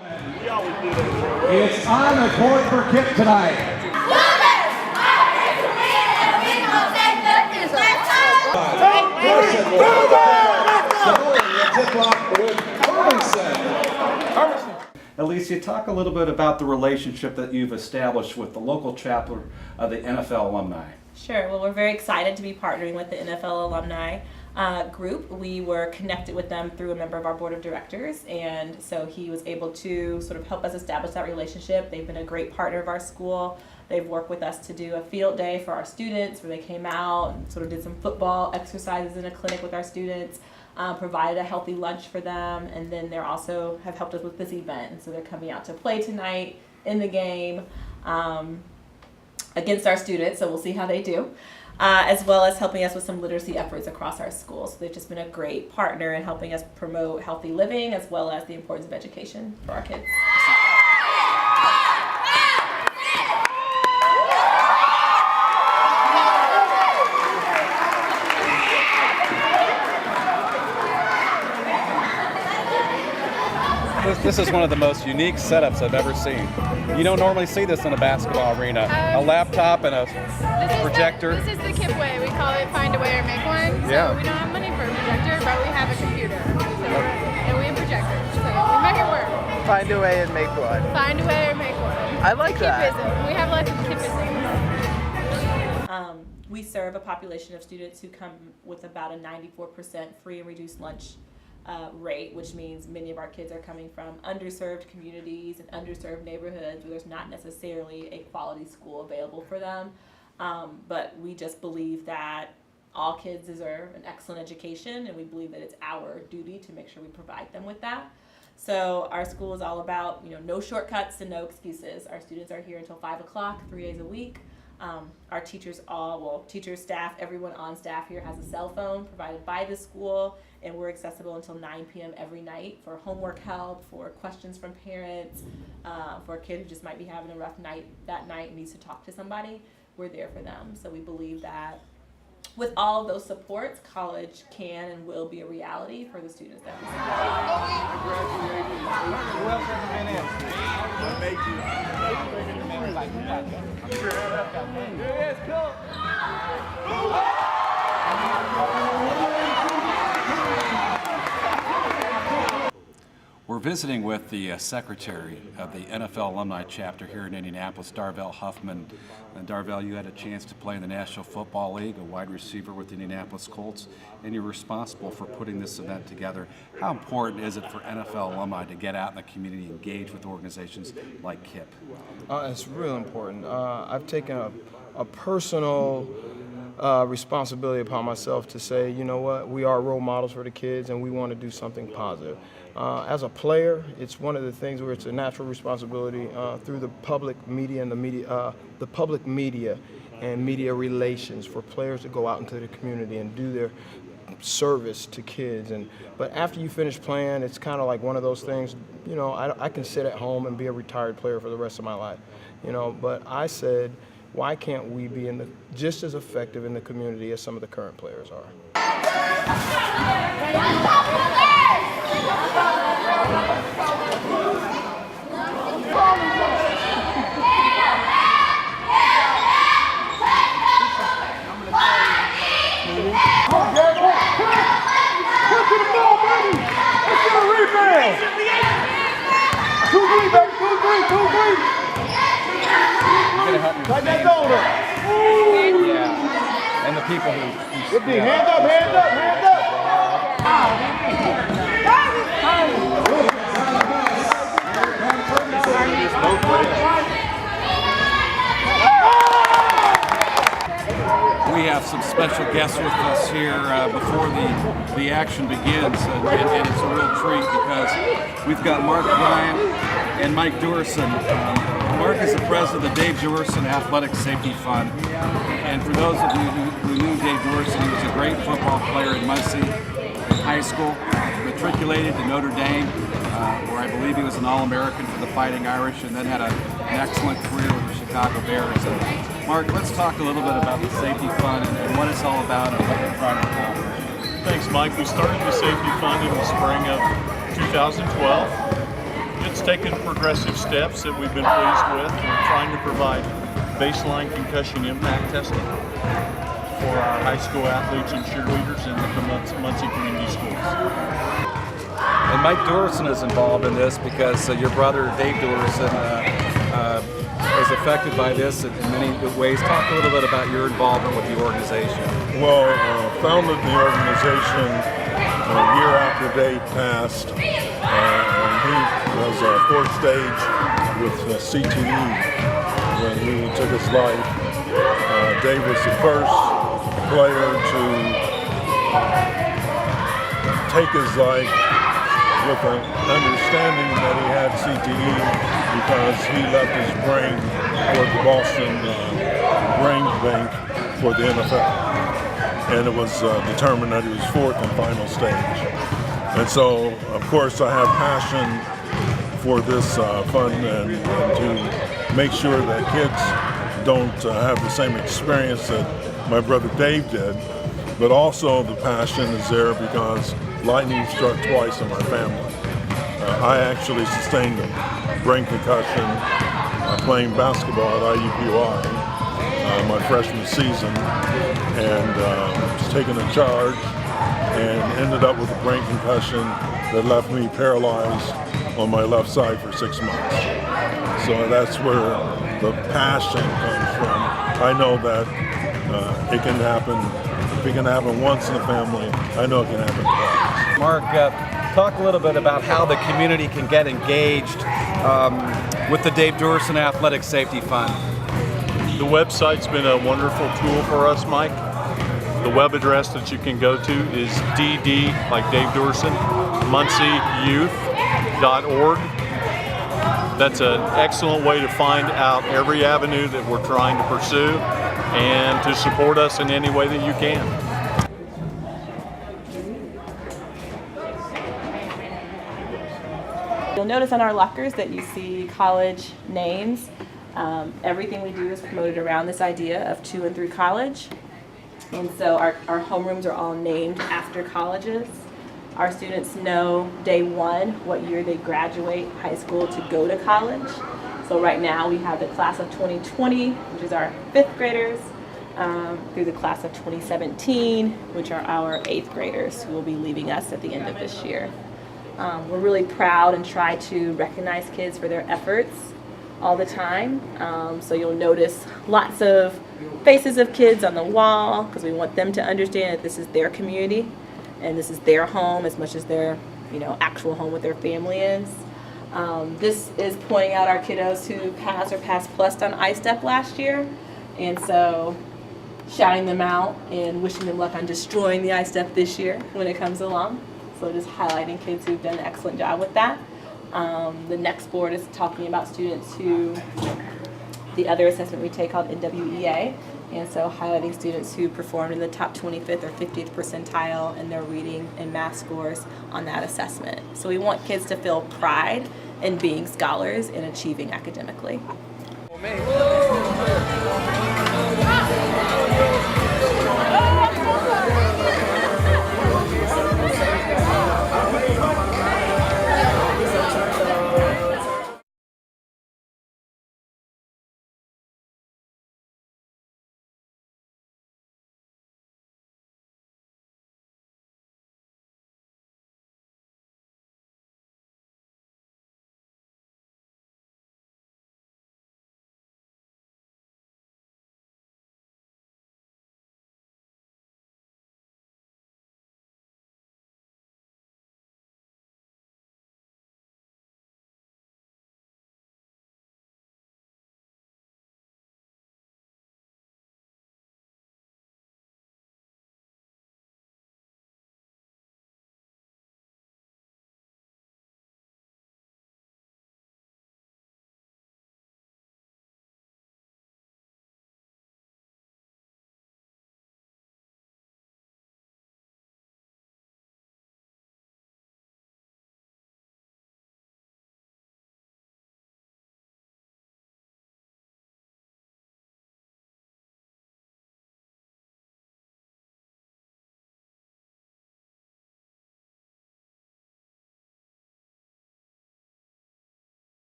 It's on the court for Kip tonight. Alicia, talk a little bit about the relationship that you've established with the local chapter of the NFL alumni. Sure. Well, we're very excited to be partnering with the NFL alumni group. We were connected with them through a member of our board of directors, and so he was able to sort of help us establish that relationship. They've been a great partner of our school. They've worked with us to do a field day for our students where they came out and sort of did some football exercises in a clinic with our students, provided a healthy lunch for them, and then they're also have helped us with this event. And so they're coming out to play tonight in the game against our students, so we'll see how they do, as well as helping us with some literacy efforts across our school. So they've just been a great partner in helping us promote healthy living as well as the importance of education for our kids. This is one of the most unique setups I've ever seen. You don't normally see this in a basketball arena. A laptop and a projector. This is the KIP way. We call it find a way or make one. So Yeah. we don't have money for a projector, but we have a computer. And we have projectors. So we make it work. Find a way and make one. Find a way or make one. I like that. KIPism. We have lots of KIPism. We serve a population of students who come with about a 94% free and reduced lunch rate, which means many of our kids are coming from underserved communities and underserved neighborhoods where there's not necessarily a quality school available for them. But we just believe that all kids deserve an excellent education, and we believe that it's our duty to make sure we provide them with that. So our school is all about, no shortcuts and no excuses. Our students are here until 5 o'clock, 3 days a week. Our teachers teachers, staff, everyone on staff here has a cell phone provided by the school, and we're accessible until 9 p.m. every night for homework help, for questions from parents, for a kid who just might be having a rough night that night and needs to talk to somebody. We're there for them. So we believe that with all of those supports, college can and will be a reality for the students that we support. We're visiting with the secretary of the NFL alumni chapter here in Indianapolis, Darvell Huffman. And Darvell, you had a chance to play in the National Football League, a wide receiver with the Indianapolis Colts, and you're responsible for putting this event together. How important is it for NFL alumni to get out in the community, engage with organizations like KIP? It's real important. I've taken a personal responsibility upon myself to say, you know what, we are role models for the kids and we want to do something positive. As a player, it's one of the things where it's a natural responsibility through the public media and the public media and media relations for players to go out into the community and do their service to kids. But after you finish playing, it's kind of like one of those things, I can sit at home and be a retired player for the rest of my life, but I said, why can't we be just as effective in the community as some of the current players are? Like that goal up. Yeah. And the people who Hands up, hands up, hands up. We have some special guests with us here before the action begins, and it's a real treat because we've got Mark Bryant and Mike Duerson. Mark is the president of the Dave Duerson Athletic Safety Fund, and for those of you who knew Dave Duerson, he was a great football player in Muncie High School, matriculated to Notre Dame, where I believe he was an All-American for the Fighting Irish, and then had an excellent career with the Chicago Bears. So, Mark, let's talk a little bit about the Safety Fund and what it's all about and what you're trying to accomplish. Thanks, Mike. We started the Safety Fund in the spring of 2012. It's taken progressive steps that we've been pleased with. We're trying to provide baseline concussion impact testing for our high school athletes and cheerleaders in the Muncie Community Schools. And Mike Dorson is involved in this because your brother Dave Dorson is affected by this in many ways. Talk a little bit about your involvement with the organization. Well, founded the organization a year after Dave passed, and he was fourth stage with CTE when he took his life. Dave was the first player to take his life with an understanding that he had CTE because he left his brain for the Boston Brain Bank for the NFL. And it was determined that he was fourth and final stage. And so, of course, I have passion for this fund and to make sure that kids don't have the same experience that my brother Dave did. But also the passion is there because lightning struck twice in my family. I actually sustained a brain concussion playing basketball at IUPUI my freshman season, and was taking a charge and ended up with a brain concussion that left me paralyzed on my left side for 6 months. So that's where the passion comes from. I know that it can happen. If it can happen once in the family, I know it can happen twice. Mark, talk a little bit about how the community can get engaged with the Dave Dorson Athletic Safety Fund. The website's been a wonderful tool for us, Mike. The web address that you can go to is DD, like Dave Dorson, MuncieYouth.org. That's an excellent way to find out every avenue that we're trying to pursue and to support us in any way that you can. You'll notice on our lockers that you see college names. Everything we do is promoted around this idea of 2 and 3 college. And so our homerooms are all named after colleges. Our students know day one what year they graduate high school to go to college. So right now we have the class of 2020, which is our 5th graders, through the class of 2017, which are our 8th graders who will be leaving us at the end of this year. We're really proud and try to recognize kids for their efforts all the time. So you'll notice lots of faces of kids on the wall because we want them to understand that this is their community and this is their home as much as their actual home with their family is. This is pointing out our kiddos who passed or passed plus on I-STEP last year, and so shouting them out and wishing them luck on destroying the I-STEP this year when it comes along. So just highlighting kids who've done an excellent job with that. The next board is talking about students who, the other assessment we take called NWEA, and so highlighting students who performed in the top 25th or 50th percentile in their reading and math scores on that assessment. So we want kids to feel pride in being scholars and achieving academically.